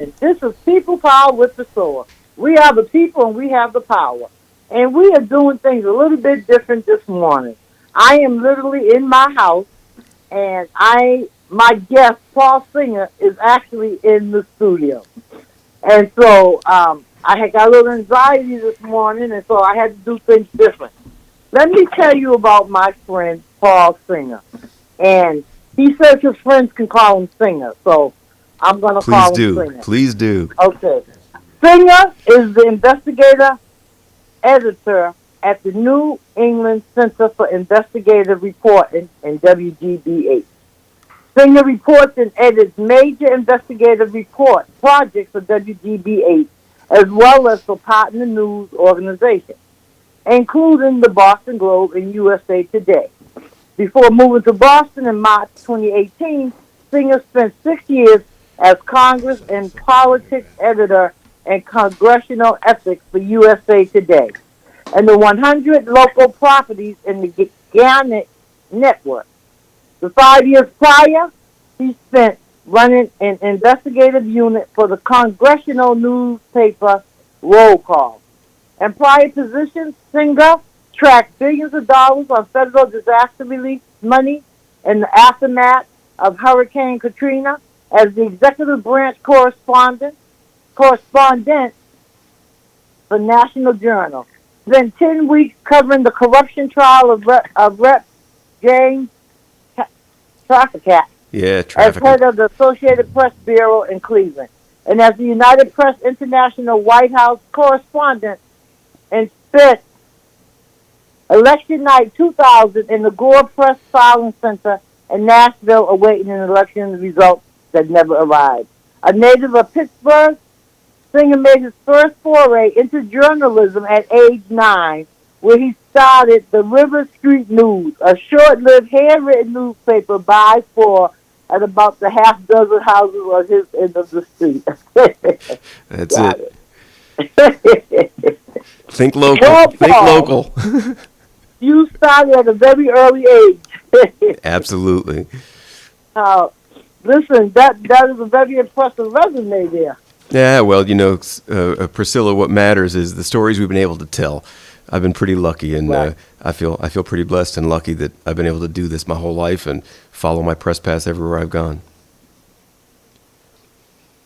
This is People Power with the Sword. We are the people and we have the power. And we are doing things a little bit different this morning. I am literally in my house and my guest, Paul Singer, is actually in the studio. And so I had got a little anxiety this morning, and so I had to do things different. Let me tell you about my friend, Paul Singer. And he says his friends can call him Singer, so I'm going to Please call him do. Singer. Please do. Okay. Singer is the investigator editor at the New England Center for Investigative Reporting in WGBH. Singer reports and edits major investigative report projects for WGBH as well as for partner news organizations, including the Boston Globe and USA Today. Before moving to Boston in March 2018, Singer spent 6 years as Congress and politics editor and congressional ethics for USA Today and the 100 local properties in the Gannett network. The 5 years prior, he spent running an investigative unit for the congressional newspaper Roll Call. And prior positions, Singer tracked billions of dollars on federal disaster relief money in the aftermath of Hurricane Katrina as the executive branch correspondent for National Journal. Then 10 weeks covering the corruption trial of Rep. James Traficant Yeah, as trafficking. head of the Associated Press Bureau in Cleveland, and as the United Press International White House correspondent and spent election night 2000 in the Gore Press Filing Center in Nashville awaiting an election result that never arrived. A native of Pittsburgh, Singer made his first foray into journalism at age 9, where he started the River Street News, a short-lived handwritten newspaper by for at about the half dozen houses on his end of the street. That's Got it. it. Think local. Well, Think Paul, local. you started at a very early age. Absolutely. uh, Listen, that is a very impressive resume there. Yeah, well, Priscilla, what matters is the stories we've been able to tell. I've been pretty lucky, and Right. I feel pretty blessed and lucky that I've been able to do this my whole life and follow my press pass everywhere I've gone.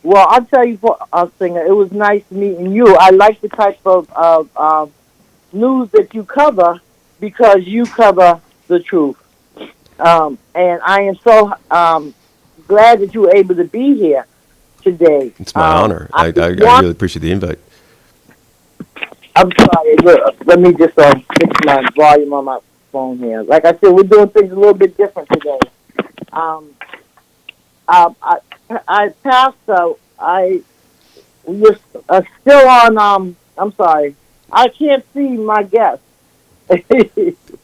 Well, I'll tell you, Singer, it was nice meeting you. I like the type of news that you cover because you cover the truth. And I am so glad that you were able to be here today. It's my honor. I really appreciate the invite. I'm sorry. Look, let me just fix my volume on my phone here. Like I said, we're doing things a little bit different today. Um, I passed. You're still on. I'm sorry. I can't see my guest.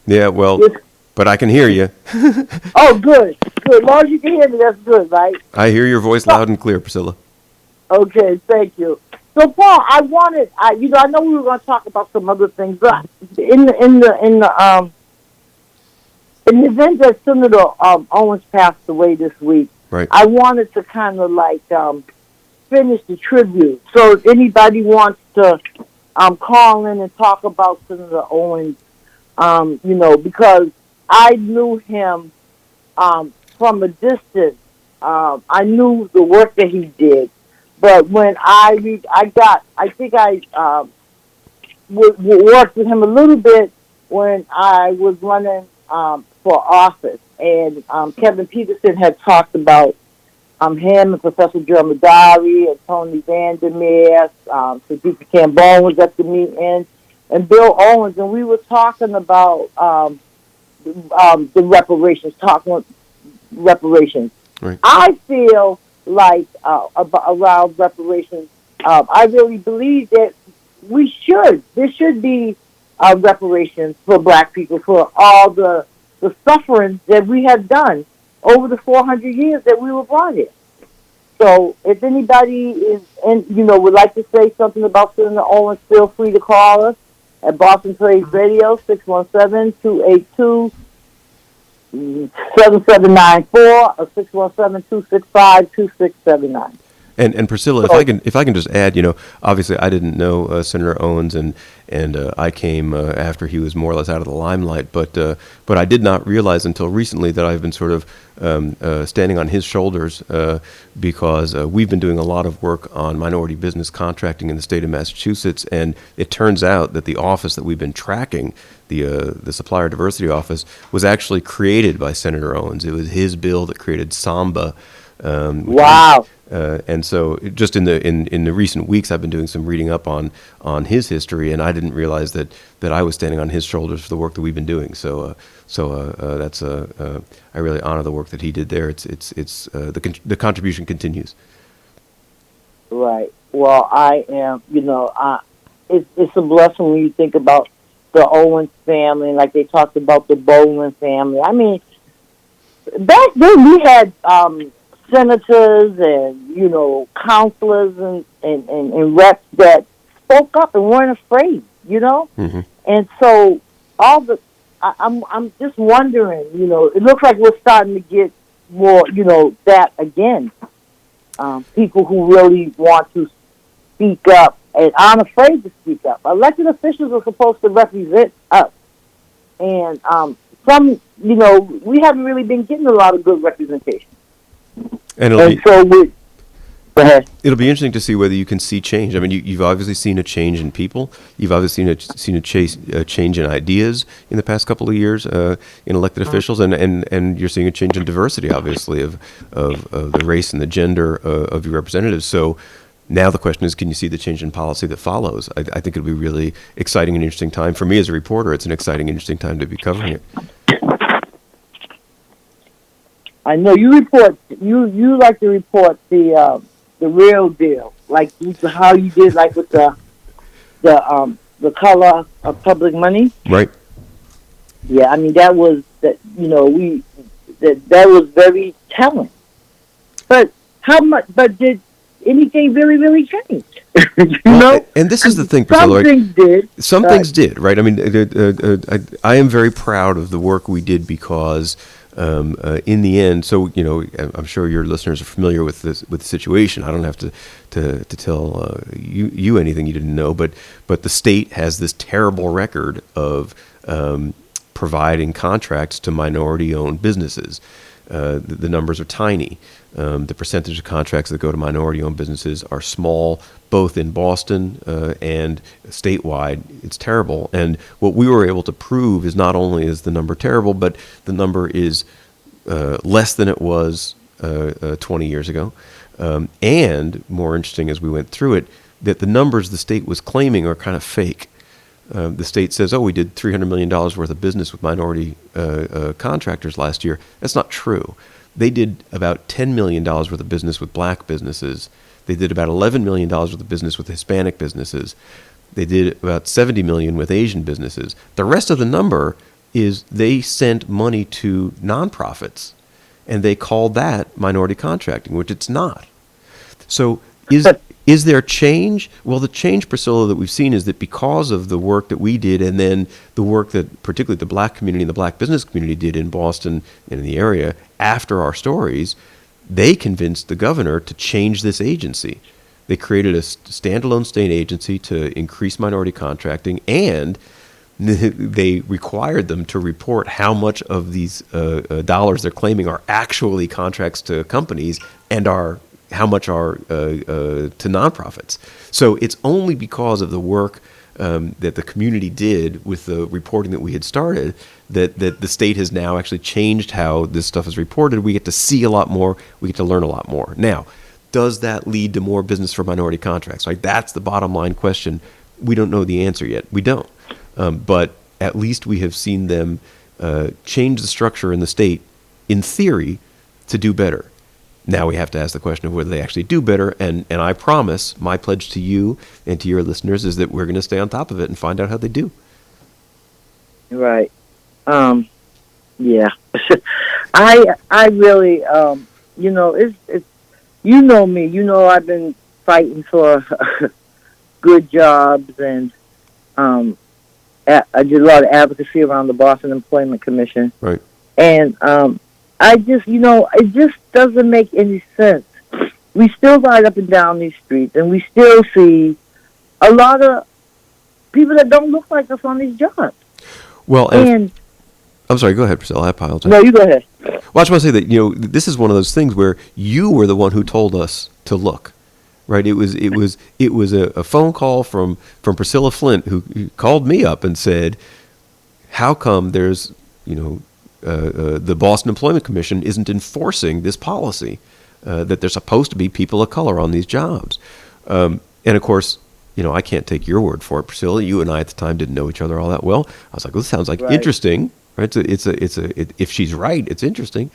Yeah, well, but I can hear you. Oh, good. Good. As long as you can hear me, that's good, right? I hear your voice loud and clear, Priscilla. Okay, thank you. So, Paul, I know we were going to talk about some other things, but in the event that Senator Owens passed away this week, Right. I wanted to kind of like finish the tribute. So, if anybody wants to call in and talk about Senator Owens, because I knew him from a distance. I knew the work that he did. But when I think I worked with him a little bit when I was running for office. And Kevin Peterson had talked about him and Professor Joe Madari and Tony Vandermeer, Sadika Cambone was at the meeting, and Bill Owens, and we were talking about the reparations. Right. I feel like around reparations, I really believe that there should be reparations for Black people for all the suffering that we have done over the 400 years that we were brought here. So if anybody would like to say something about Senator Owens, feel free to call us at Boston Praise Radio, 617-282 7794 or 617-265-2679. And Priscilla, if I can just add, obviously I didn't know Senator Owens, and I came after he was more or less out of the limelight. But I did not realize until recently that I've been sort of standing on his shoulders because we've been doing a lot of work on minority business contracting in the state of Massachusetts, and it turns out that the office that we've been tracking, the Supplier Diversity Office, was actually created by Senator Owens. It was his bill that created SAMBA. Wow. And so, just in the recent weeks, I've been doing some reading up on his history, and I didn't realize that I was standing on his shoulders for the work that we've been doing. So that's I really honor the work that he did there. It's the contribution continues. Right. Well, I am. It's a blessing when you think about the Owens family, like they talked about the Boland family. I mean, back then we had senators and counselors and reps that spoke up and weren't afraid, Mm-hmm. and so I'm just wondering, it looks like we're starting to get more, that again, people who really want to speak up and aren't afraid to speak up. Elected officials are supposed to represent us, and we haven't really been getting a lot of good representation. And go ahead. It'll be interesting to see whether you can see change. I mean, you've obviously seen a change in people. You've obviously seen a change in ideas in the past couple of years in elected officials, and you're seeing a change in diversity, obviously, of the race and the gender of your representatives. So now the question is, can you see the change in policy that follows? I think it'll be really exciting and interesting time. For me as a reporter, it's an exciting, interesting time to be covering it. I know you report. You like to report the real deal, like how you did, like with the color of public money. Right. Yeah, I mean that was that. That was very telling. But how much? But did anything really change? And this is the thing, Priscilla. Some things did. Some things did, right? I mean, I am very proud of the work we did because. In the end, so I'm sure your listeners are familiar with the situation. I don't have to tell you anything you didn't know, but the state has this terrible record of providing contracts to minority-owned businesses. The numbers are tiny. The percentage of contracts that go to minority-owned businesses are small, both in Boston and statewide. It's terrible. And what we were able to prove is not only is the number terrible, but the number is less than it was 20 years ago. And more interesting as we went through it, that the numbers the state was claiming are kind of fake. The state says, we did $300 million worth of business with minority contractors last year. That's not true. They did about $10 million worth of business with black businesses. They did about $11 million worth of business with Hispanic businesses. They did about $70 million with Asian businesses. The rest of the number is they sent money to nonprofits, and they called that minority contracting, which it's not. So is there change? Well, the change, Priscilla, that we've seen is that because of the work that we did, and then the work that particularly the black community and the black business community did in Boston and in the area after our stories, they convinced the governor to change this agency. They created a standalone state agency to increase minority contracting, and they required them to report how much of these dollars they're claiming are actually contracts to companies and how much are to nonprofits. So it's only because of the work that the community did with the reporting that we had started that the state has now actually changed how this stuff is reported. We get to see a lot more. We get to learn a lot more. Now, does that lead to more business for minority contracts? Right? That's the bottom line question. We don't know the answer yet. We don't. But at least we have seen them change the structure in the state, in theory, to do better. Now we have to ask the question of whether they actually do better, and I promise, my pledge to you and to your listeners is that we're going to stay on top of it and find out how they do. Right. Yeah. I really, it's me, I've been fighting for good jobs, and I did a lot of advocacy around the Boston Employment Commission. Right. And I just, it just doesn't make any sense we still ride up and down these streets, and we still see a lot of people that don't look like us on these jobs. Well, and I'm sorry. Go ahead, Priscilla. I apologize. No, you go ahead. Well, I just want to say that this is one of those things where you were the one who told us to look, right? It was a phone call from Priscilla Flint who called me up and said, "How come there's the Boston Employment Commission isn't enforcing this policy that there's supposed to be people of color on these jobs?" And of course, I can't take your word for it, Priscilla. You and I at the time didn't know each other all that well. I was like, "Well, this sounds like interesting." Right? If she's right, it's interesting.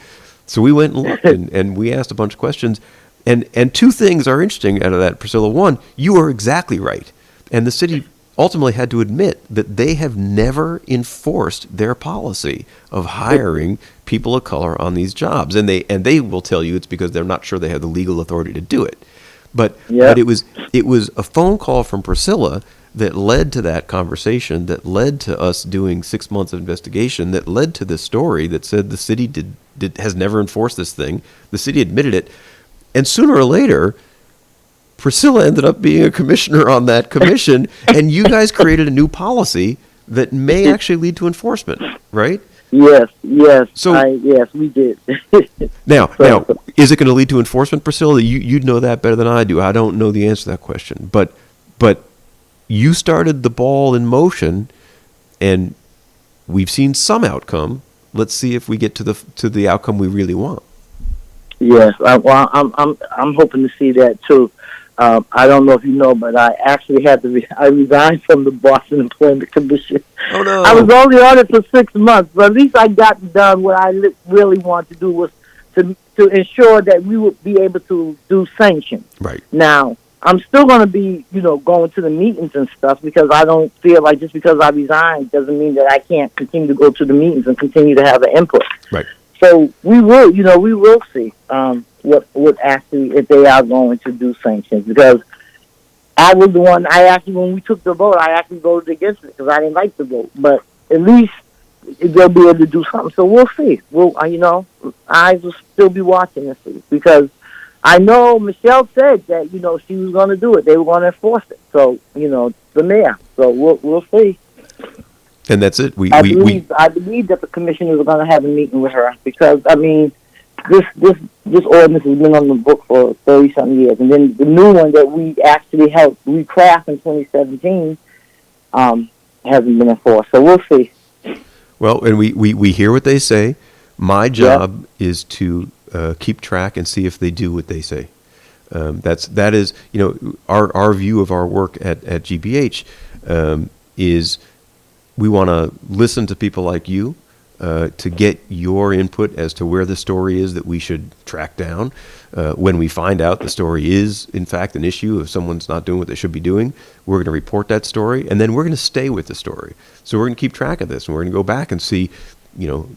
So we went and looked and we asked a bunch of questions. And two things are interesting out of that, Priscilla. One, you are exactly right. And the city ultimately had to admit that they have never enforced their policy of hiring people of color on these jobs. And they will tell you it's because they're not sure they have the legal authority to do it. But it was a phone call from Priscilla that led to that conversation, that led to us doing 6 months of investigation, that led to this story that said the city has never enforced this thing. The city admitted it. And sooner or later, Priscilla ended up being a commissioner on that commission, and you guys created a new policy that may actually lead to enforcement, right? Yes. So, yes, we did. Now, is it going to lead to enforcement, Priscilla? You'd know that better than I do. I don't know the answer to that question. But you started the ball in motion, and we've seen some outcome. Let's see if we get to the outcome we really want. Yes, I'm hoping to see that too. I don't know if you know, but I actually had to. I resigned from the Boston Employment Commission. Oh no! I was only on it for 6 months, but at least I got done. What I really wanted to do was to ensure that we would be able to do sanctions. Right now. I'm still going to be, going to the meetings and stuff because I don't feel like just because I resigned doesn't mean that I can't continue to go to the meetings and continue to have an input. Right. So we will see what actually if they are going to do sanctions because I was the one. When we took the vote, I actually voted against it because I didn't like the vote. But at least they'll be able to do something. So we'll see. I will still be watching this because. I know Michelle said that, she was going to do it. They were going to enforce it. So, the mayor. So we'll see. And that's it. I believe that the commissioners are going to have a meeting with her because, this ordinance has been on the book for 30-something years. And then the new one that we actually helped recraft in 2017 hasn't been enforced. So we'll see. Well, and we hear what they say. My job is to keep track and see if they do what they say. That is our view of our work at GBH is we want to listen to people like you to get your input as to where the story is that we should track down. When we find out the story is in fact an issue if someone's not doing what they should be doing, we're going to report that story and then we're going to stay with the story. So we're going to keep track of this and we're going to go back and see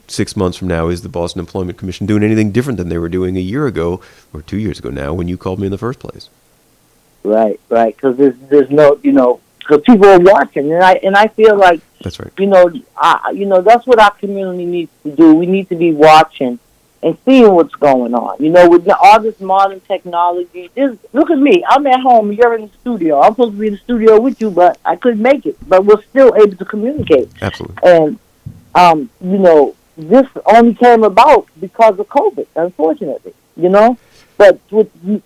6 months from now, is the Boston Employment Commission doing anything different than they were doing a year ago or 2 years ago now when you called me in the first place? Right. Because there's no, because people are watching, and I feel like that's right. That's what our community needs to do. We need to be watching and seeing what's going on. With all this modern technology, look at me. I'm at home. You're in the studio. I'm supposed to be in the studio with you, but I couldn't make it. But we're still able to communicate. Absolutely. And this only came about because of COVID, unfortunately, But with the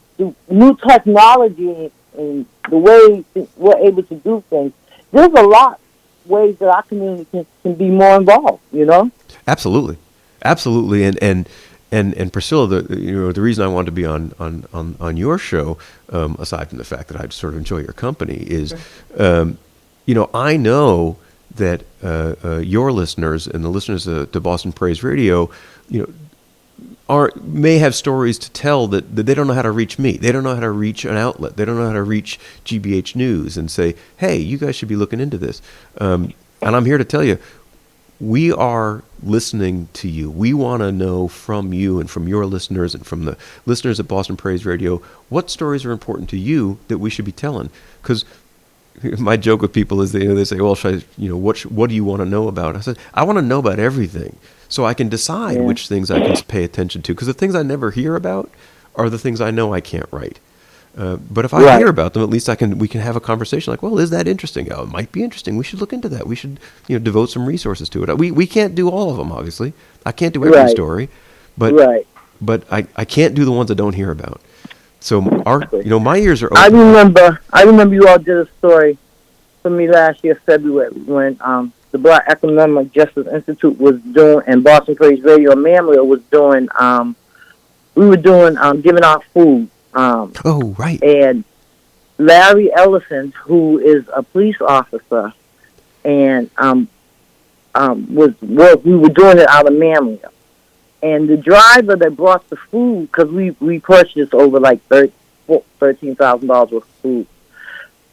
new technology and the way we're able to do things, there's a lot of ways that our community can be more involved, Absolutely. And Priscilla, the reason I wanted to be on your show, aside from the fact that I sort of enjoy your company, is, I know that your listeners and the listeners to Boston Praise Radio, may have stories to tell that they don't know how to reach me. They don't know how to reach an outlet. They don't know how to reach GBH News and say, hey, you guys should be looking into this. And I'm here to tell you, we are listening to you. We want to know from you and from your listeners and from the listeners at Boston Praise Radio what stories are important to you that we should be telling. Because my joke with people is they say, well, what do you want to know about? I said, I want to know about everything so I can decide which things I can pay attention to. Because the things I never hear about are the things I know I can't write. But if I Right. hear about them, at least we can have a conversation like, well, is that interesting? Oh, it might be interesting. We should look into that. We should, devote some resources to it. We can't do all of them, obviously. I can't do every Right. story, but Right. I can't do the ones I don't hear about. So my ears are I open. remember you all did a story for me last year, February, when the Black Economic Justice Institute was doing, and Boston Praise Radio and Mamleo was doing, we were doing, giving out food. Oh, right. And Larry Ellison, who is a police officer, and we were doing it out of Mamleo. And the driver that brought the food, because we purchased over like $13,000 worth of food.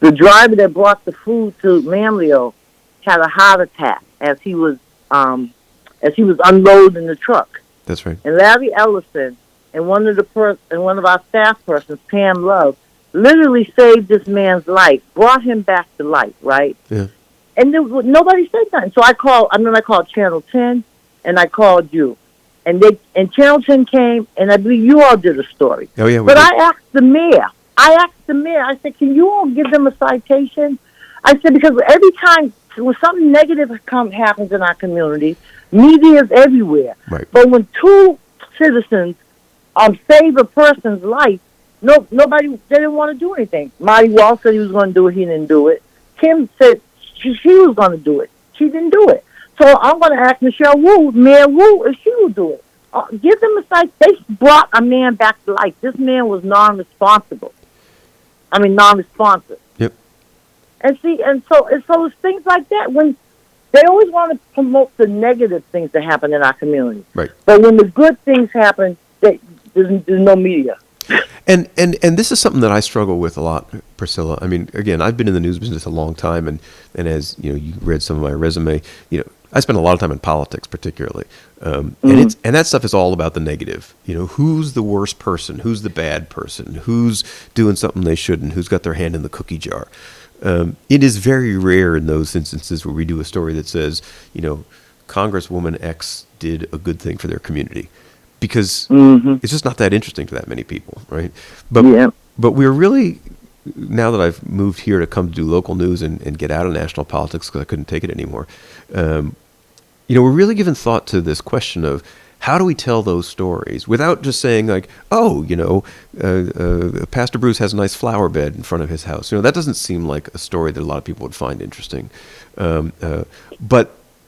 The driver that brought the food to Mamleo had a heart attack as he was unloading the truck. That's right. And Larry Ellison and one of our staff persons, Pam Love, literally saved this man's life, brought him back to life, right? Yeah. And nobody said nothing. So I called Channel 10, and I called you. And Channel 10 came, and I believe you all did a story. Oh, yeah. But I asked the mayor. I said, can you all give them a citation? I said, because every time when something negative happens in our community, media is everywhere. Right. But when two citizens save a person's life, nobody, they didn't want to do anything. Marty Wall said he was going to do it. He didn't do it. Kim said she was going to do it. She didn't do it. So I'm going to ask Michelle Wu, Mayor Wu, if she will do it. Give them a citation. They brought a man back to life. This man was non-responsive. Yep. And so it's things like that. When they always want to promote the negative things that happen in our community. Right. But when the good things happen, there's no media. And this is something that I struggle with a lot, Priscilla. I mean, again, I've been in the news business a long time, and as you read some of my resume, I spend a lot of time in politics, particularly, and that stuff is all about the negative. Who's the worst person? Who's the bad person? Who's doing something they shouldn't? Who's got their hand in the cookie jar? It is very rare in those instances where we do a story that says, Congresswoman X did a good thing for their community. Because it's just not that interesting to that many people, right? But we're really, now that I've moved here to come to do local news and get out of national politics because I couldn't take it anymore, we're really giving thought to this question of how do we tell those stories without just saying like, Pastor Bruce has a nice flower bed in front of his house. That doesn't seem like a story that a lot of people would find interesting.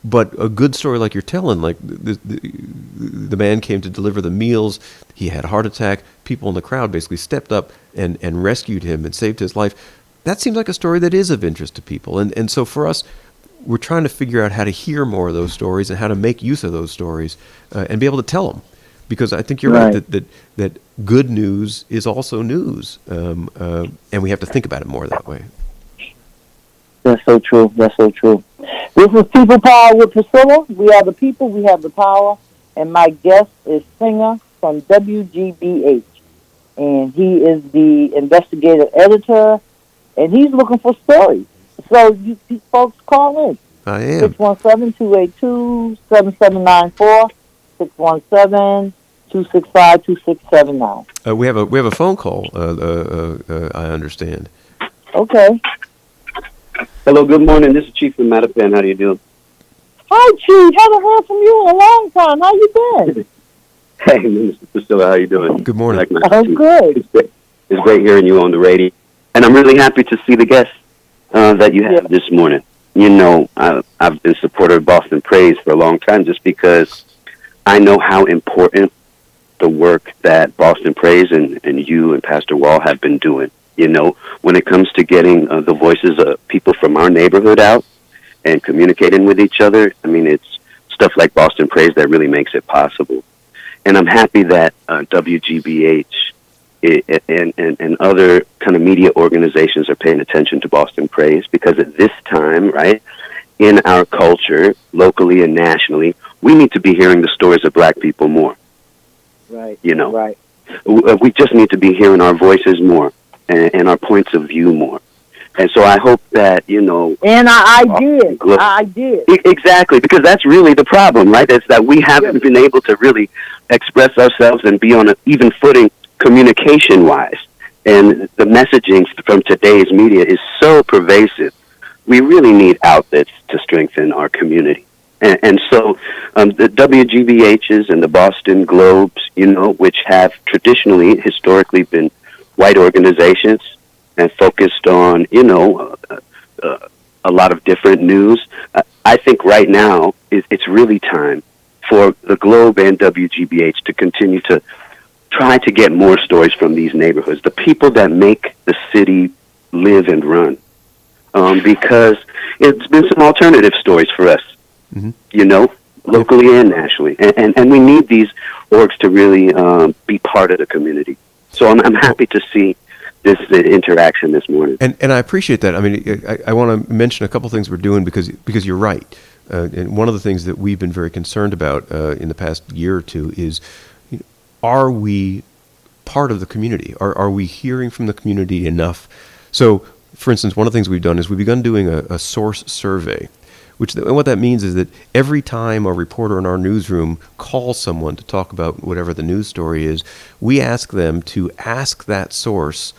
But a good story like you're telling, like the man came to deliver the meals, he had a heart attack, people in the crowd basically stepped up and rescued him and saved his life. That seems like a story that is of interest to people. And so for us, we're trying to figure out how to hear more of those stories and how to make use of those stories and be able to tell them. Because I think you're right that good news is also news. And we have to think about it more that way. That's so true. This is People Power with Priscilla. We are the people. We have the power. And my guest is Singer from WGBH. And he is the investigative editor. And he's looking for stories. So you folks call in. I am. 617-282-7794. 617-265-2679. We have a phone call. I understand. Okay. Hello, good morning. This is Chief from Mattapan. How do you do? Hi, Chief. Haven't heard from you in a long time. How you been? Hey, Minister Priscilla, how you doing? Good morning. I'm good. It's great hearing you on the radio. And I'm really happy to see the guest that you have this morning. I've been a supporter of Boston Praise for a long time just because I know how important the work that Boston Praise and you and Pastor Wall have been doing. When it comes to getting the voices of people from our neighborhood out and communicating with each other, I mean, it's stuff like Boston Praise that really makes it possible. And I'm happy that WGBH and other kind of media organizations are paying attention to Boston Praise because at this time, right, in our culture, locally and nationally, we need to be hearing the stories of Black people more. Right. Right. We just need to be hearing our voices more. And our points of view more. And so I hope that, And I did. Exactly, because that's really the problem, right? It's that we haven't been able to really express ourselves and be on an even footing communication-wise, and the messaging from today's media is so pervasive. We really need outlets to strengthen our community. And so the WGBHs and the Boston Globes, which have traditionally, historically been white organizations and focused on, a lot of different news, I think right now it's really time for the Globe and WGBH to continue to try to get more stories from these neighborhoods, the people that make the city live and run. Because it's been some alternative stories for us, locally and nationally. And we need these orgs to really be part of the community. So I'm happy to see this interaction this morning. And I appreciate that. I mean, I want to mention a couple things we're doing because you're right. And one of the things that we've been very concerned about in the past year or two is, are we part of the community? Are we hearing from the community enough? So, for instance, one of the things we've done is we've begun doing a source survey, and what that means is that every time a reporter in our newsroom calls someone to talk about whatever the news story is, we ask them to ask that source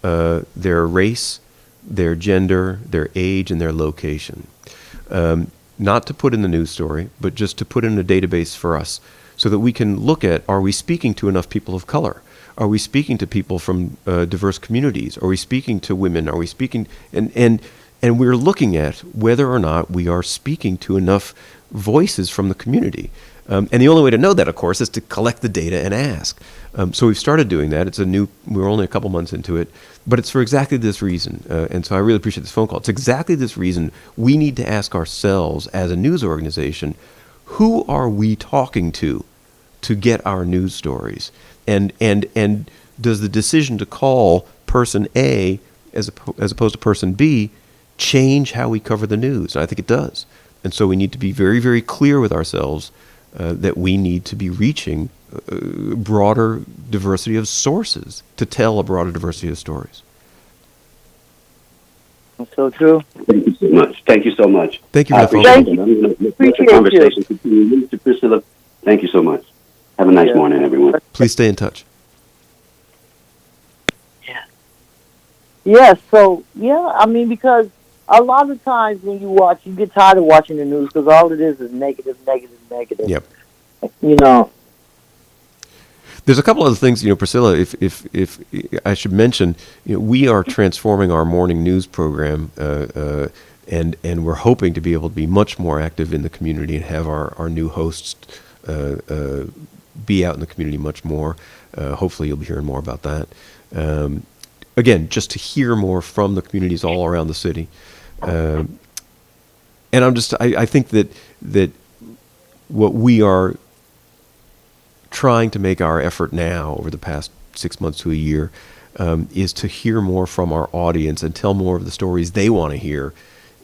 their race, their gender, their age, and their location. Not to put in the news story, but just to put in a database for us so that we can look at, are we speaking to enough people of color? Are we speaking to people from diverse communities? Are we speaking to women? Are we speaking, and we're looking at whether or not we are speaking to enough voices from the community. And the only way to know that, of course, is to collect the data and ask. So we've started doing that. We're only a couple months into it, but it's for exactly this reason. And so I really appreciate this phone call. It's exactly this reason we need to ask ourselves as a news organization, who are we talking to get our news stories? And does the decision to call person A as opposed to person B change how we cover the news? And I think it does. And so we need to be very, very clear with ourselves that we need to be reaching a broader diversity of sources to tell a broader diversity of stories. That's so true. Thank you so much. Thank you so much. Thank you for the phone Appreciate call. it. I'm going to let the Appreciate conversation continue. Mr. Priscilla, thank you so much. Have a nice morning, everyone. Please stay in touch. Yes, so, I mean, because a lot of times when you watch, you get tired of watching the news because all it is negative, negative, negative. Yep. There's a couple other things, Priscilla, if I should mention, we are transforming our morning news program, and we're hoping to be able to be much more active in the community and have our new hosts be out in the community much more. Hopefully you'll be hearing more about that. Again, just to hear more from the communities all around the city. And I think that what we are trying to make our effort now over the past 6 months to a year is to hear more from our audience and tell more of the stories they want to hear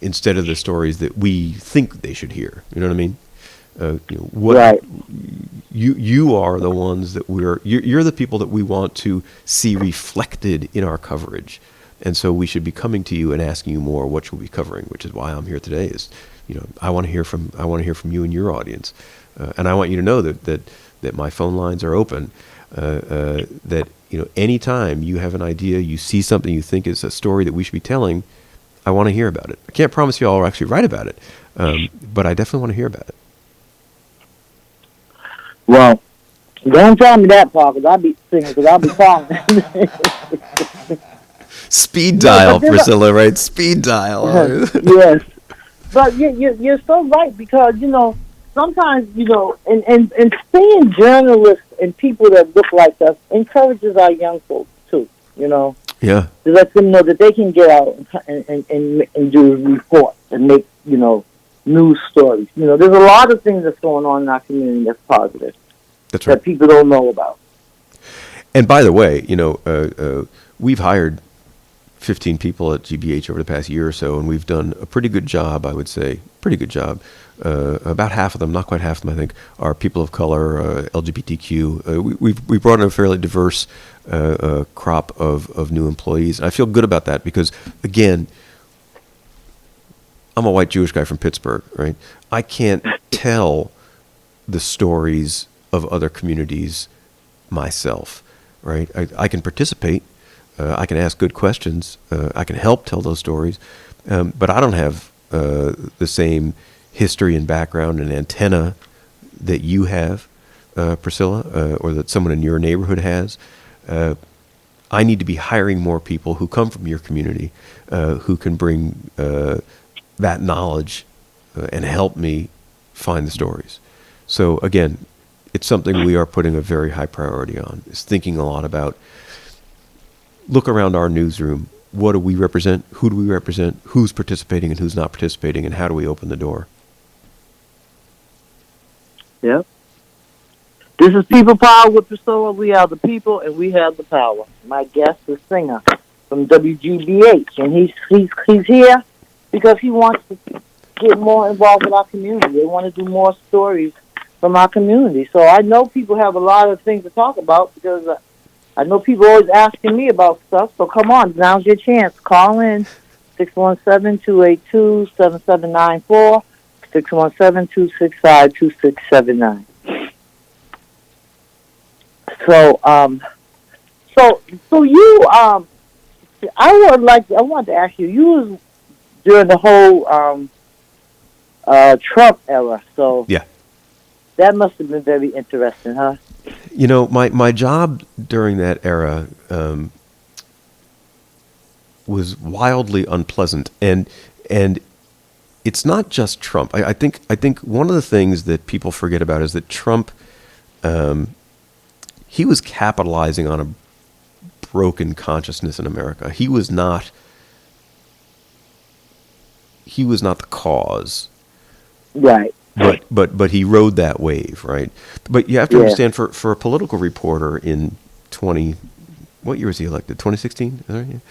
instead of the stories that we think they should hear. You know what I mean? Right. You are the ones that you're the people that we want to see reflected in our coverage. And so we should be coming to you and asking you more what you'll be covering, which is why I'm here today is, I want to hear from you and your audience. And I want you to know that my phone lines are open, that, anytime you have an idea, you see something you think is a story that we should be telling, I want to hear about it. I can't promise you I'll actually write about it, but I definitely want to hear about it. Well, don't tell me that part, because I'll be singing, because I'll be calling. Speed dial, Priscilla, right? Speed dial. Yes. But you're so right, because, sometimes, and seeing journalists and people that look like us encourages our young folks, too, Yeah. To let them know that they can get out and do reports and make, news stories. There's a lot of things that's going on in our community that's positive. That's right. That people don't know about. And by the way, we've hired 15 people at GBH over the past year or so, and we've done a pretty good job, I would say. Pretty good job. About half of them, not quite half of them, I think, are people of color, LGBTQ. We've brought in a fairly diverse crop of new employees. And I feel good about that because, again, I'm a white Jewish guy from Pittsburgh, right? I can't tell the stories of other communities myself. right? I can participate. I can ask good questions. I can help tell those stories. But I don't have the same history and background and antenna that you have, Priscilla, or that someone in your neighborhood has. I need to be hiring more people who come from your community, who can bring that knowledge and help me find the stories. So again, it's something we are putting a very high priority on, is thinking a lot about, look around our newsroom. What do we represent? Who do we represent? Who's participating and who's not participating? And how do we open the door? Yep. This is People Power with Priscilla. We are the people and we have the power. My guest is Singer from WGBH, and he's here because he wants to get more involved with our community. They want to do more stories from our community. So I know people have a lot of things to talk about because I know people always asking me about stuff. So come on, now's your chance. Call in 617-282-7794, 617-265-2679. So you, I wanted to ask you. You was during the whole Trump era, so Yeah. That must have been very interesting, huh? You know, my job during that era was wildly unpleasant, and it's not just Trump. I think one of the things that people forget about is that Trump, he was capitalizing on a broken consciousness in America. He was not the cause. Right. But he rode that wave, right? But you have to understand, for a political reporter in what year was he elected? 2016? Is that right?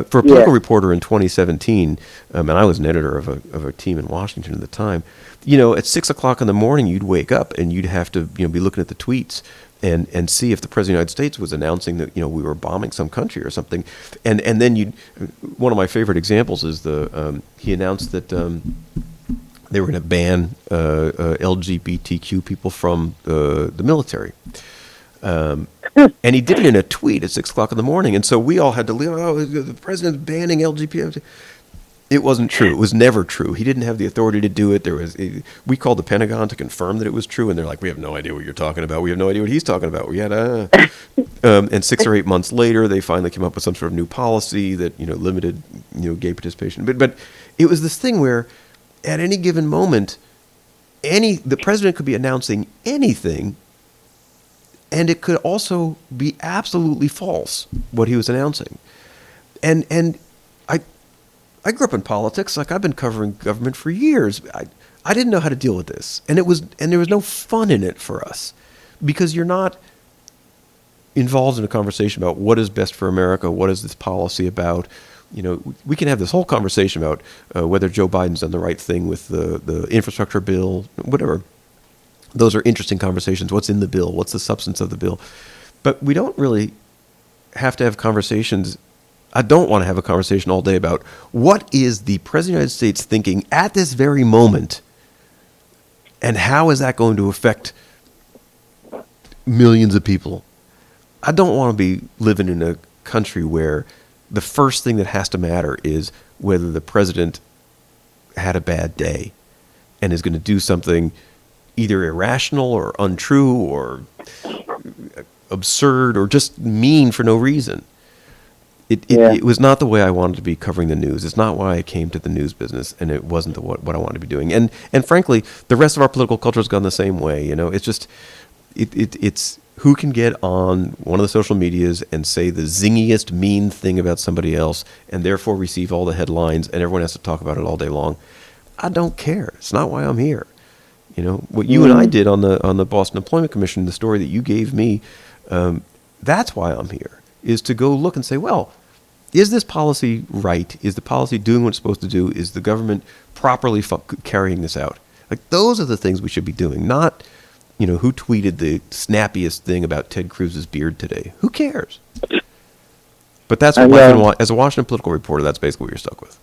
For a political reporter in 2017, and I was an editor of a team in Washington at the time. You know, at 6 o'clock in the morning, you'd wake up and you'd have to be looking at the tweets and see if the President of the United States was announcing that we were bombing some country or something, and then one of my favorite examples is he announced that they were going to ban LGBTQ people from the military, and he did it in a tweet at 6 o'clock in the morning, and so we all had to leave. Oh, the president's banning LGBT. It wasn't true. It was never true. He didn't have the authority to do it. We called the Pentagon to confirm that it was true, and they're like, "We have no idea what you're talking about. We have no idea what he's talking about." We had and 6 or 8 months later, they finally came up with some sort of new policy that limited gay participation. But it was this thing where, at any given moment, the president could be announcing anything, and it could also be absolutely false what he was announcing. And I grew up in politics. Like, I've been covering government for years. I didn't know how to deal with this, and there was no fun in it for us, because you're not involved in a conversation about what is best for America. What is this policy about? We can have this whole conversation about whether Joe Biden's done the right thing with the infrastructure bill, whatever. Those are interesting conversations. What's in the bill? What's the substance of the bill? But we don't really have to have conversations. I don't want to have a conversation all day about what is the President of the United States thinking at this very moment, and how is that going to affect millions of people. I don't want to be living in a country where the first thing that has to matter is whether the president had a bad day and is going to do something either irrational or untrue or absurd or just mean for no reason. It was not the way I wanted to be covering the news. It's not why I came to the news business, and it wasn't what I wanted to be doing. And frankly, the rest of our political culture has gone the same way. It's just it's who can get on one of the social medias and say the zingiest mean thing about somebody else, and therefore receive all the headlines, and everyone has to talk about it all day long. I don't care. It's not why I'm here. What you and I did on the Boston Employment Commission, the story that you gave me, that's why I'm here, is to go look and say, well, is this policy right? Is the policy doing what it's supposed to do? Is the government properly carrying this out? Like, those are the things we should be doing, not, who tweeted the snappiest thing about Ted Cruz's beard today. Who cares? But that's what, as a Washington political reporter, that's basically what you're stuck with.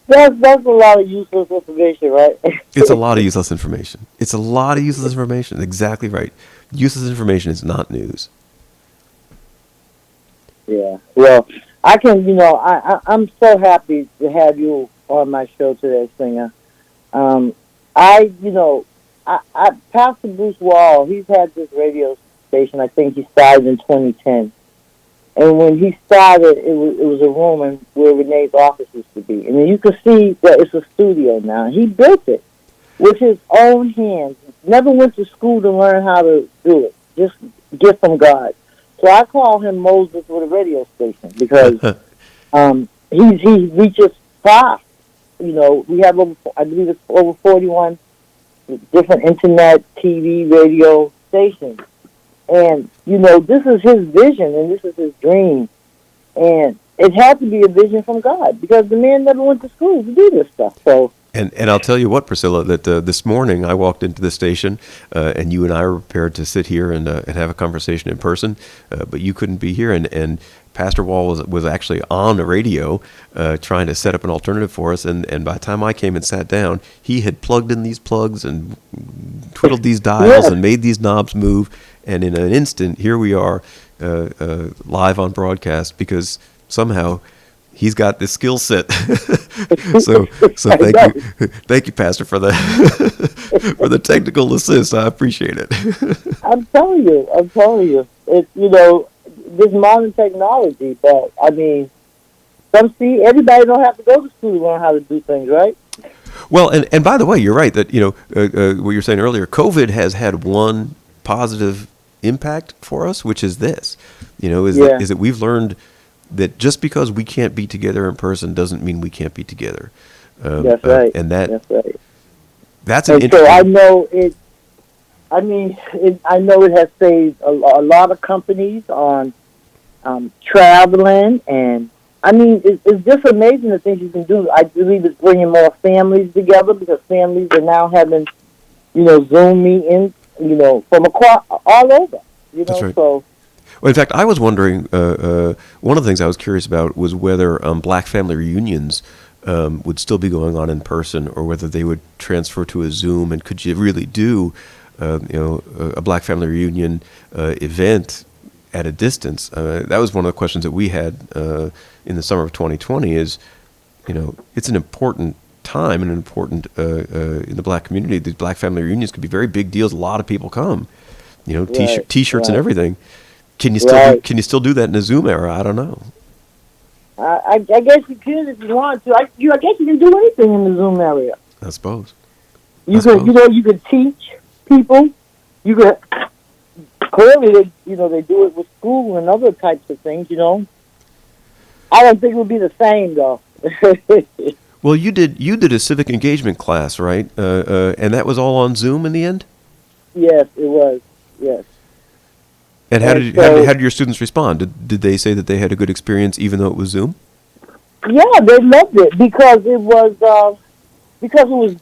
That's a lot of useless information, right? It's a lot of useless information. It's a lot of useless information. Exactly right. Useless information is not news. Yeah. Well, I'm so happy to have you on my show today, Singer. Pastor Bruce Wall, he's had this radio station. I think he started in 2010. And when he started, it was a room where Renee's office used to be. And then you can see that it's a studio now. He built it with his own hands. Never went to school to learn how to do it. Just gift from God. So I call him Moses with a radio station because he reaches far. We have I believe it's over 41 different internet, TV, radio stations. And, this is his vision and this is his dream. And it had to be a vision from God because the man never went to school to do this stuff. So. And I'll tell you what, Priscilla, that this morning I walked into the station and you and I were prepared to sit here and have a conversation in person, but you couldn't be here. And Pastor Wall was actually on the radio trying to set up an alternative for us. And by the time I came and sat down, he had plugged in these plugs and twiddled these dials and made these knobs move. And in an instant, here we are live on broadcast because somehow he's got this skill set. so thank you, Pastor, for the for the technical assist. I appreciate it. I'm telling you, it's this modern technology. But I mean, everybody don't have to go to school to learn how to do things, right? Well, and by the way, you're right that what you were saying earlier. COVID has had one positive impact for us, which is this. Is that we've learned that just because we can't be together in person doesn't mean we can't be together. That's right. That's right. That's an interesting. So I know it. I know it has saved a lot of companies on traveling, and it's just amazing the things you can do. I believe it's bringing more families together because families are now having, Zoom meetings, from across all over. That's right. So. Well, in fact, I was wondering, one of the things I was curious about was whether black family reunions would still be going on in person or whether they would transfer to a Zoom, and could you really do, a black family reunion event at a distance? That was one of the questions that we had in the summer of 2020 is, it's an important time and an important, in the black community, these black family reunions could be very big deals. A lot of people come, T-shirts and everything. Can you still do that in a Zoom era? I don't know. I guess you can if you want to. I guess you can do anything in the Zoom area. I suppose. You could teach people. You could clearly they do it with school and other types of things. I don't think it would be the same though. Well, you did a civic engagement class, right? And that was all on Zoom in the end. Yes, it was. Yes. And how did your students respond? Did they say that they had a good experience even though it was Zoom? Yeah, they loved it because it was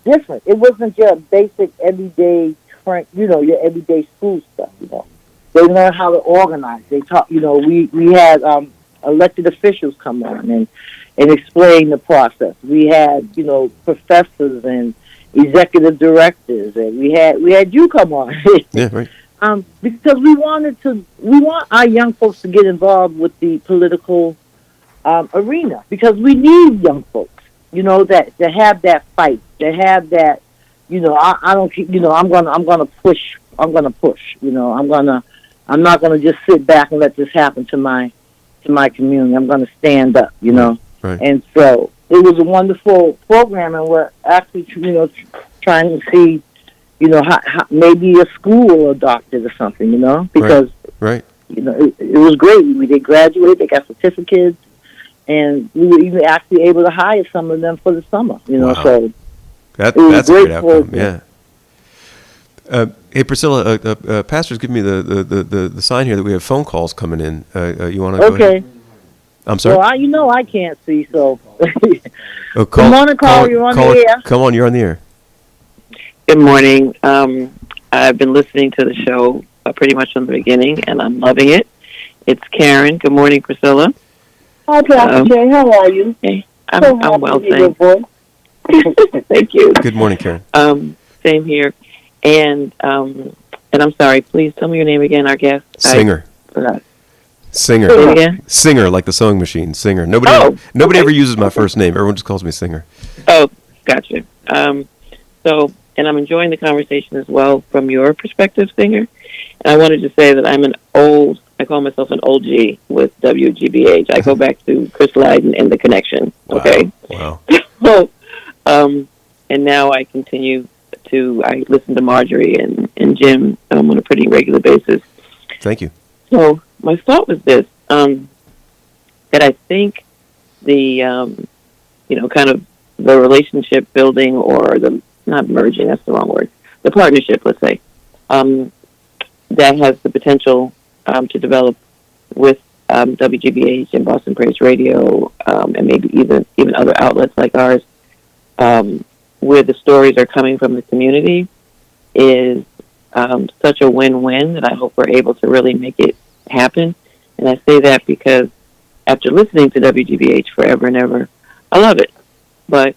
different. It wasn't your basic everyday, your everyday school stuff. They learned how to organize. They taught. We had elected officials come on and explain the process. We had professors and executive directors, and we had you come on. Yeah, right. Because we want our young folks to get involved with the political arena because we need young folks, that have that fight, that have that, I'm gonna push, I'm not gonna just sit back and let this happen to my community. I'm gonna stand up, Right. And so it was a wonderful program, and we're actually, trying to see. How maybe a school will adopt it or something, because right. It was great. We did graduate, they got certificates, and we were even actually able to hire some of them for the summer, Wow. So that's a great outcome, yeah. Hey, Priscilla, Pastor's giving me the sign here that we have phone calls coming in. You want to go ahead? I'm sorry? Well, I can't see, so. Good morning, caller, you're on the air. Come on, you're on the air. Good morning. I've been listening to the show pretty much from the beginning, and I'm loving it. It's Karen. Good morning, Priscilla. Hi, Pastor Jay. How are you? Hey, I'm well, thanks. Thank you. Good morning, Karen. Same here. And I'm sorry. Please tell me your name again. Our guest. Singer. I forgot. Singer. Say it again. Singer, like the sewing machine. Singer. Nobody. Okay. ever uses my first name. Everyone just calls me Singer. Oh, gotcha. So, and I'm enjoying the conversation as well from your perspective, Singer. And I wanted to say that I call myself an old G with WGBH. I go back to Chris Lydon and The Connection. Okay. Wow. So, and now I I listen to Marjorie and Jim on a pretty regular basis. Thank you. So my thought was this, that I think the, kind of the relationship building or not merging, that's the wrong word, the partnership, let's say, that has the potential to develop with WGBH and Boston Praise Radio, and maybe even other outlets like ours, where the stories are coming from the community, is such a win-win that I hope we're able to really make it happen. And I say that because after listening to WGBH forever and ever, I love it, but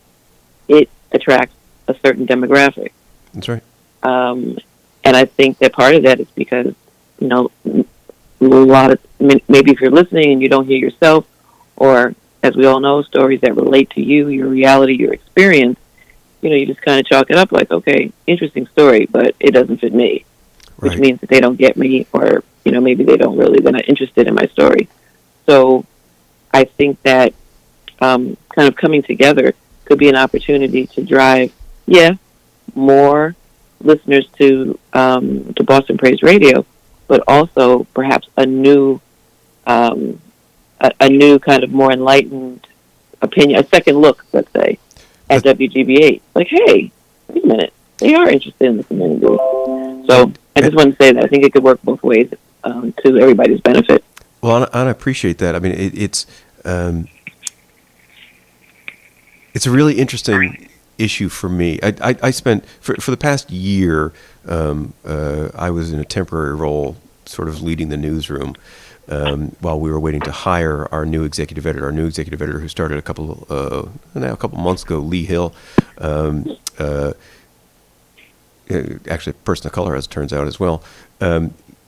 it attracts a certain demographic. That's right. And I think that part of that is because, maybe if you're listening and you don't hear yourself, or as we all know, stories that relate to you, your reality, your experience, you just kind of chalk it up like, okay, interesting story, but it doesn't fit me, which means that they don't get me, or, maybe they're not interested in my story. So I think that kind of coming together could be an opportunity to drive, more listeners to Boston Praise Radio, but also perhaps a new kind of more enlightened opinion, a second look, let's say, at WGBH. Like, hey, wait a minute, they are interested in the community. So I just want to say that I think it could work both ways to everybody's benefit. Well, and I appreciate that. I mean, it's a really interesting issue for me. I spent for the past year. I was in a temporary role, sort of leading the newsroom, while we were waiting to hire our new executive editor. Our new executive editor, who started a couple months ago, Lee Hill. Actually, a person of color, as it turns out, as well.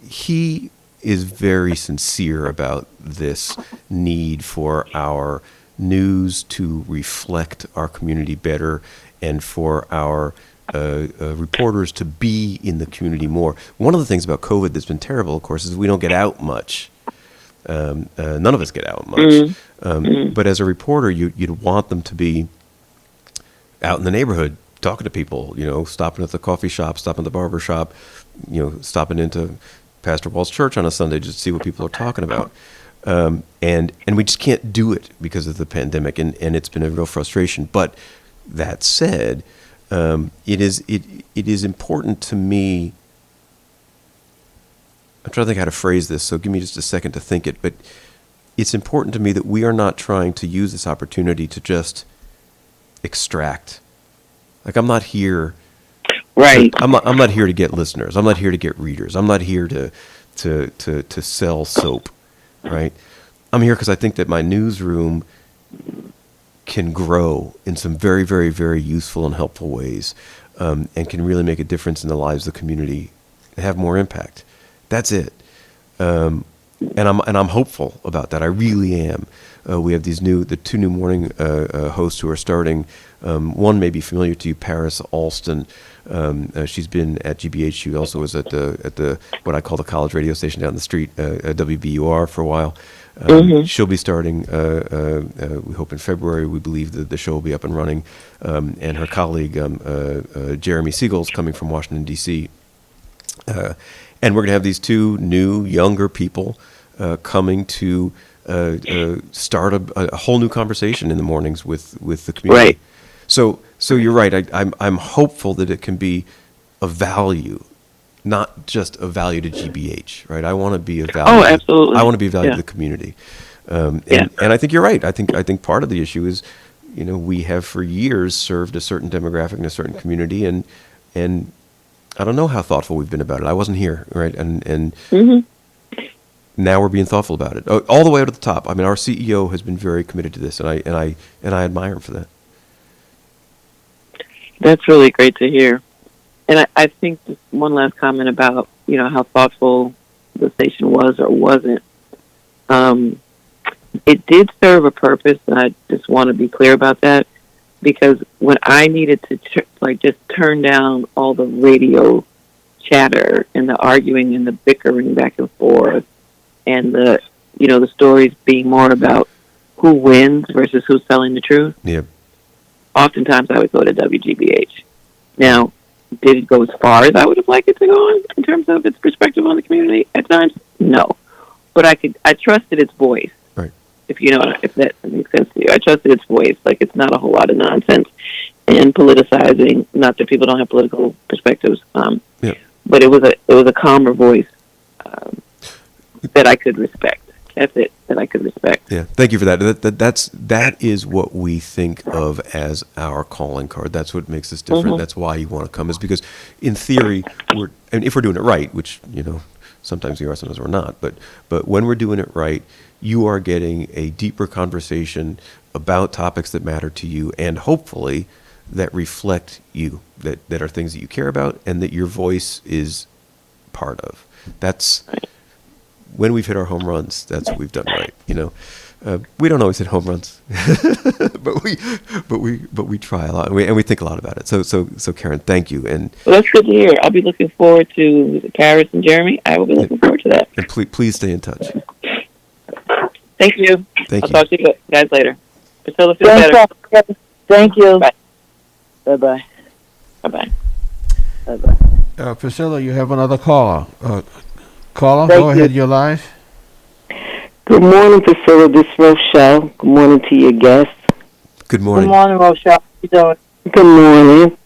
He is very sincere about this need for our news to reflect our community better, and for our reporters to be in the community more. One of the things about COVID that's been terrible, of course, is we don't get out much. None of us get out much. But as a reporter, you'd want them to be out in the neighborhood, talking to people, stopping at the coffee shop, stopping at the barber shop, stopping into Pastor Wall's church on a Sunday just to see what people are talking about. And we just can't do it because of the pandemic, and it's been a real frustration. But that said, it is important to me. I'm trying to think how to phrase this, so give me just a second to think it. But it's important to me that we are not trying to use this opportunity to just extract. Like, I'm not here. Right. I'm not here to get listeners. I'm not here to get readers. I'm not here to sell soap. Right. I'm here because I think that my newsroom can grow in some very, very, very useful and helpful ways, and can really make a difference in the lives of the community and have more impact. That's it. And I'm hopeful about that. I really am. We have the two new morning hosts who are starting. One may be familiar to you, Paris Alston. She's been at GBH. She also was at the what I call the college radio station down the street, WBUR, for a while. She'll be starting, we hope in February. We believe that the show will be up and running. And her colleague, Jeremy Siegel's coming from Washington, D.C. And we're going to have these two new, younger people coming to start a whole new conversation in the mornings with the community. Right. So you're right. I'm hopeful that it can be of value, not just of value to GBH. Right. I want to be of value. Oh, absolutely. I want to be of value to the community. And I think you're right. I think part of the issue is, we have for years served a certain demographic in a certain community, and I don't know how thoughtful we've been about it. I wasn't here, right? And now we're being thoughtful about it, all the way up to the top. I mean, our CEO has been very committed to this, and I admire him for that. That's really great to hear. And I think just one last comment about, how thoughtful the station was or wasn't. It did serve a purpose, and I just want to be clear about that, because when I needed to just turn down all the radio chatter and the arguing and the bickering back and forth and the stories being more about who wins versus who's telling the truth. Yeah. Oftentimes I would go to WGBH. Now, did it go as far as I would have liked it to go in terms of its perspective on the community at times? No. But I trusted its voice. Right. If that makes sense to you. I trusted its voice. Like, it's not a whole lot of nonsense and politicizing. Not that people don't have political perspectives. Yeah. But it was a calmer voice that I could respect. That's it, that I could respect. Yeah, thank you for that. That is what we think of as our calling card. That's what makes us different. Mm-hmm. That's why you want to come, is because in theory, if we're doing it right, which sometimes we are, sometimes we're not. But when we're doing it right, you are getting a deeper conversation about topics that matter to you, and hopefully that reflect you, that are things that you care about, and that your voice is part of. That's when we've hit our home runs. That's what we've done right. We don't always hit home runs, but we try a lot, and we think a lot about it. So Karen, thank you. And well, that's good to hear. I'll be looking forward to Paris and Jeremy. I will be looking forward to that. And please stay in touch. Thank you. Thank I'll you. talk to you guys later. Priscilla, feel better. Thank you. Bye. Bye-bye. Bye-bye. Bye-bye. Priscilla, you have another caller. Caller, Thank go you. ahead. You're live. Good morning, Priscilla. This is Rochelle. Good morning to your guests. Good morning. Good morning, Rochelle. How you doing? Good morning.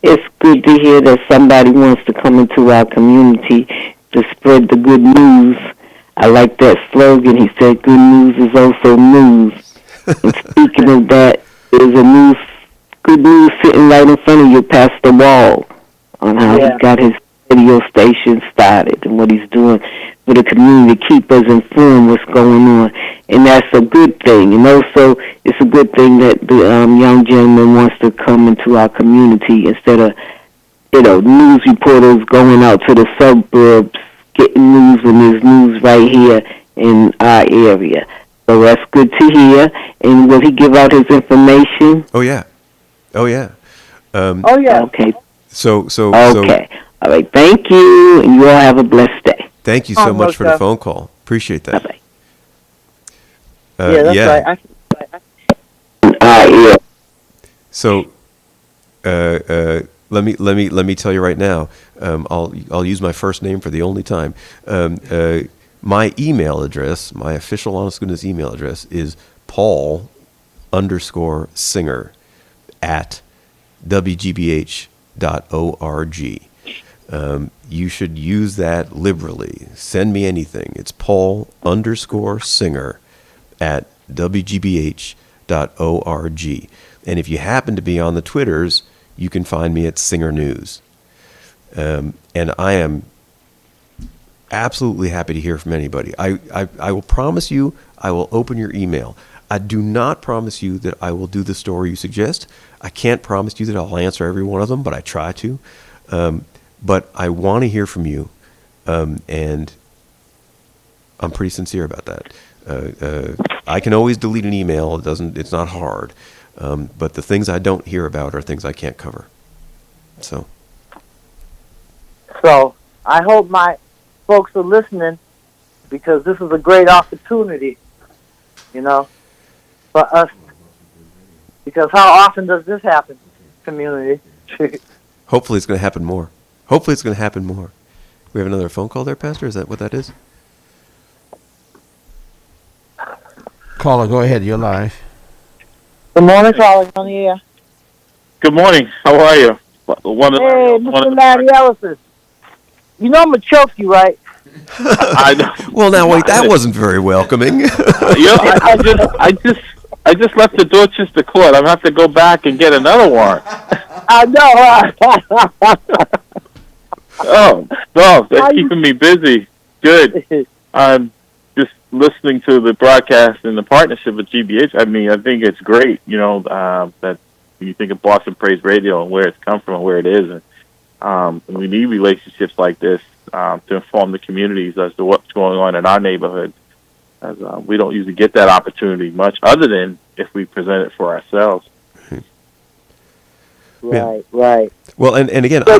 It's good to hear that somebody wants to come into our community to spread the good news. I like that slogan. He said, good news is also news. And speaking of that, there's a good news sitting right in front of you past the wall on how he got his radio station started and what he's doing for the community to keep us informed what's going on. And that's a good thing. And also, it's a good thing that the young gentleman wants to come into our community instead of, news reporters going out to the suburbs, getting news when there's news right here in our area. So that's good to hear. And will he give out his information? Oh yeah. Oh, yeah. Okay. Okay. All right. Thank you. And you all have a blessed day. Thank you so much for the phone call. Appreciate that. Bye-bye. That's right. Yeah. So, let me tell you right now. I'll use my first name for the only time. My email address, my official Honest Goodness email address, is Paul_Singer at WGBH.org. You should use that liberally. Send me anything. It's Paul_Singer at WGBH.org. And if you happen to be on the Twitters, you can find me at Singer News. And I am absolutely happy to hear from anybody. I will promise you I will open your email. I do not promise you that I will do the story you suggest. I can't promise you that I'll answer every one of them, but I try to. But I want to hear from you, and I'm pretty sincere about that. I can always delete an email. It's not hard. But the things I don't hear about are things I can't cover. So I hope my folks are listening, because this is a great opportunity, for us. Because how often does this happen, community? hopefully it's going to happen more. We have another phone call there, Pastor? Is that what that is? Caller, go ahead. You're live. Good morning, caller on the air. Good morning. How are you? Hey, Mr. Larry Ellison. You know I'm going to choke you, right? I know. Well, now wait, that wasn't very welcoming. I just left the Dorchester court. I'm gonna have to go back and get another warrant. I know. Oh, no, they're keeping me busy. Good. I'm just listening to the broadcast and the partnership with GBH. I mean, I think it's great. That when you think of Boston Praise Radio and where it's come from and where it is, and we need relationships like this to inform the communities as to what's going on in our neighborhoods. As we don't usually get that opportunity much, other than if we present it for ourselves. Right, right. Well, and again, I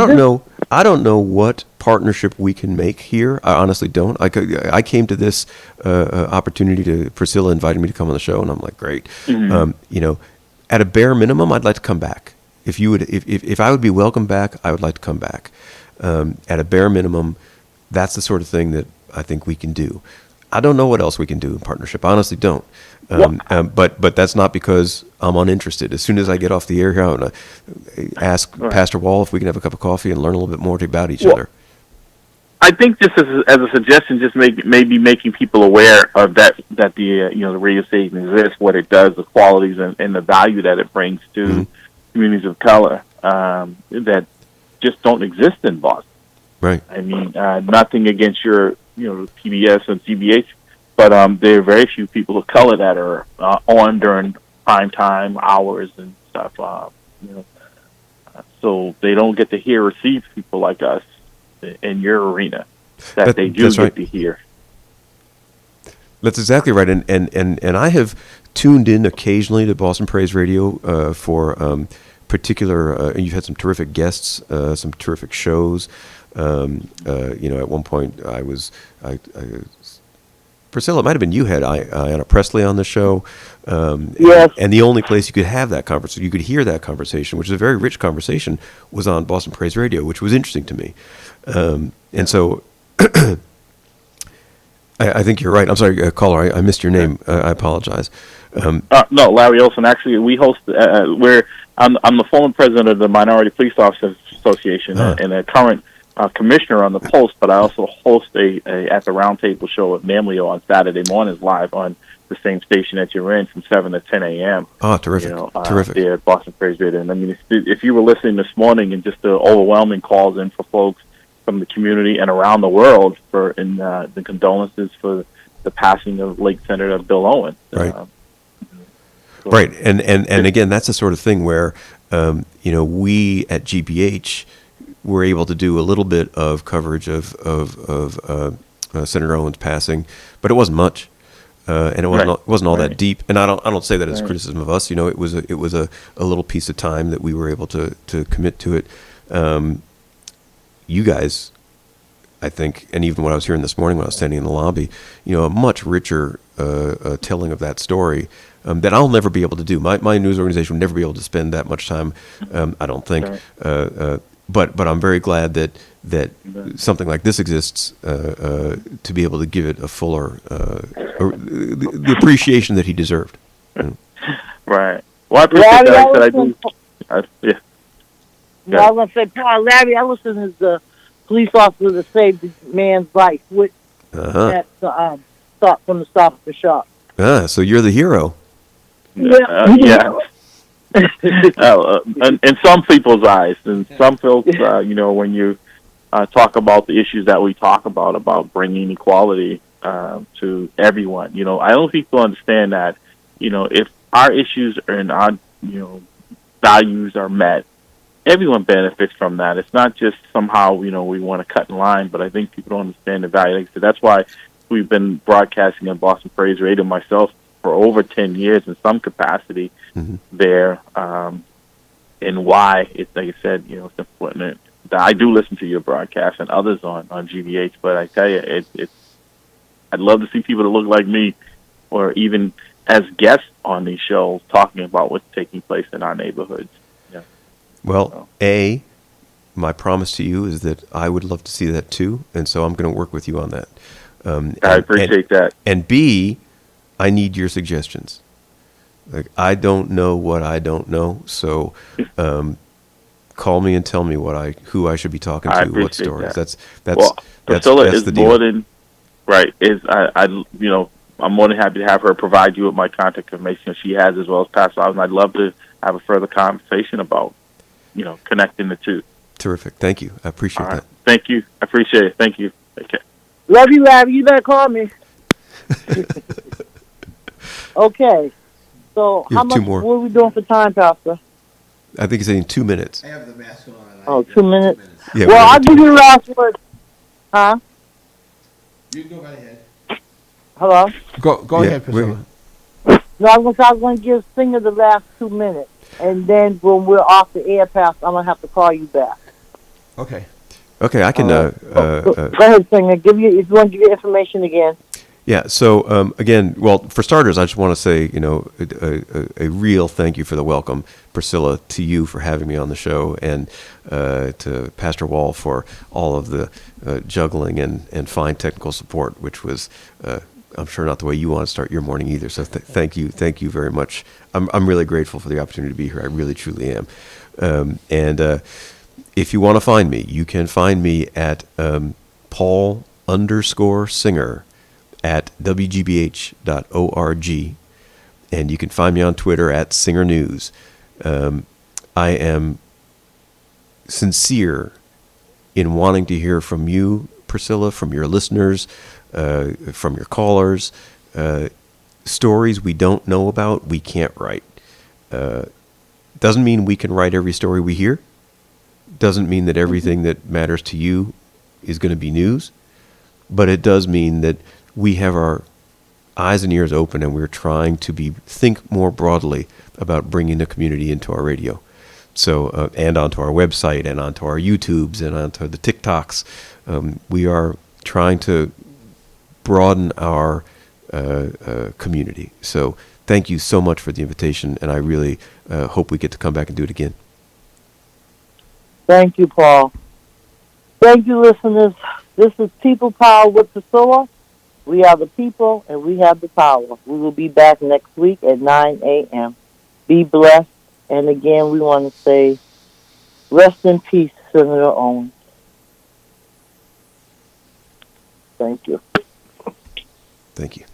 don't know what partnership we can make here. I honestly don't. I came to this opportunity to Priscilla invited me to come on the show, and I'm like, great. Mm-hmm. At a bare minimum, I'd like to come back. If I would be welcome back, I would like to come back. At a bare minimum, that's the sort of thing that I think we can do. I don't know what else we can do in partnership. I honestly don't. But that's not because I'm uninterested. As soon as I get off the air here, I'm going to ask Pastor Wall if we can have a cup of coffee and learn a little bit more about each other. I think just as a suggestion, just maybe making people aware of that the radio station exists, what it does, the qualities and the value that it brings to communities of color that just don't exist in Boston. Right. I mean, nothing against your PBS and GBH, but there are very few people of color that are on during prime time hours and stuff. So they don't get to hear or see people like us in your arena that they do get to hear. That's exactly right, and I have tuned in occasionally to Boston Praise Radio for particular. You've had some terrific guests, some terrific shows. At one point Priscilla, it might have been you had Ayanna Presley on the show. Yes. And the only place you could have that conversation, you could hear that conversation, which is a very rich conversation, was on Boston Praise Radio, which was interesting to me. And so I think you're right. I'm sorry, caller, I missed your name. I apologize. No, Larry Olson. Actually, we host. I'm the former president of the Minority Police Officers Association and a current commissioner on the Post, but I also host a at the Roundtable show at Mamleo on Saturday mornings live on the same station that you're in from 7 to 10 a.m. Oh, terrific! Terrific. There at Boston Praise Radio. And I mean, if you were listening this morning and just the overwhelming calls in for folks from the community and around the world for the condolences for the passing of late Senator Bill Owen. Right. Right, and again, that's the sort of thing where we at GBH were able to do a little bit of coverage of Senator Owen's passing, but it wasn't much, and it wasn't all that deep. And I don't say that as criticism of us. It was a little piece of time that we were able to commit to it. You guys, I think, and even when I was hearing this morning when I was standing in the lobby, a much richer telling of that story. That I'll never be able to do. My news organization would never be able to spend that much time, I don't think. But I'm very glad that something like this exists to be able to give it a fuller the appreciation that he deserved. Right. Well, I appreciate that. I do. Yeah. No, I was going to say, Paul, Larry Ellison is the police officer that saved the man's life with that stop from the Stop at the Shop. So you're the hero. Yeah. In some people's eyes, and some folks, when you talk about the issues that we talk about bringing equality to everyone, I don't think people understand that, if our issues and our, values are met, everyone benefits from that. It's not just somehow, we want to cut in line, but I think people don't understand the value. Like I said, that's why we've been broadcasting on Boston Praise Radio myself for over 10 years in some capacity there, and why it's, like I said, it's important. I do listen to your broadcast and others on GBH, but I tell you, I'd love to see people that look like me, or even as guests on these shows, talking about what's taking place in our neighborhoods. Yeah. Well, my promise to you is that I would love to see that too, and so I'm going to work with you on that. I appreciate that. And B, I need your suggestions. Like, I don't know what I don't know, so call me and tell me who I should be talking to, what stories. That. That's Priscilla that's is the deal. more than right. I'm more than happy to have her provide you with my contact information she has, as well as Pastor Osmond. I'd love to have a further conversation about connecting the two. Terrific. Thank you. I appreciate that. Thank you. I appreciate it. Thank you. Okay. Love you, Larry. You better call me. Okay. So how much? What are we doing for time, Pastor? I think he's saying 2 minutes. I have the mask on. And Oh, 2 minutes. Yeah, Well, I'll give you the last word. Huh? You can go right ahead. Hello? Go Yeah, ahead, Priscilla. No, I was going to give Singer the last 2 minutes. And then when we're off the air pass, I'm going to have to call you back. Okay. Okay, I can. Go ahead, Singer. If you want to give your information again. Yeah. So again, well, for starters, I just want to say, a real thank you for the welcome, Priscilla, to you for having me on the show, and to Pastor Wall for all of the juggling and fine technical support, which was, I'm sure, not the way you want to start your morning either. So thank you very much. I'm really grateful for the opportunity to be here. I really, truly am. And if you want to find me, you can find me at Paul_Singer at WGBH.org, and you can find me on Twitter at Singer News. I am sincere in wanting to hear from you, Priscilla, from your listeners, from your callers. Stories we don't know about, we can't write. Doesn't mean we can write every story we hear. Doesn't mean that everything that matters to you is going to be news. But it does mean that we have our eyes and ears open, and we're trying to think more broadly about bringing the community into our radio. So, and onto our website, and onto our YouTubes, and onto the TikToks. We are trying to broaden our community. So thank you so much for the invitation, and I really hope we get to come back and do it again. Thank you, Paul. Thank you, listeners. This is People Power with Priscilla. We are the people, and we have the power. We will be back next week at 9 a.m. Be blessed. And again, we want to say, rest in peace, Senator Owens. Thank you. Thank you.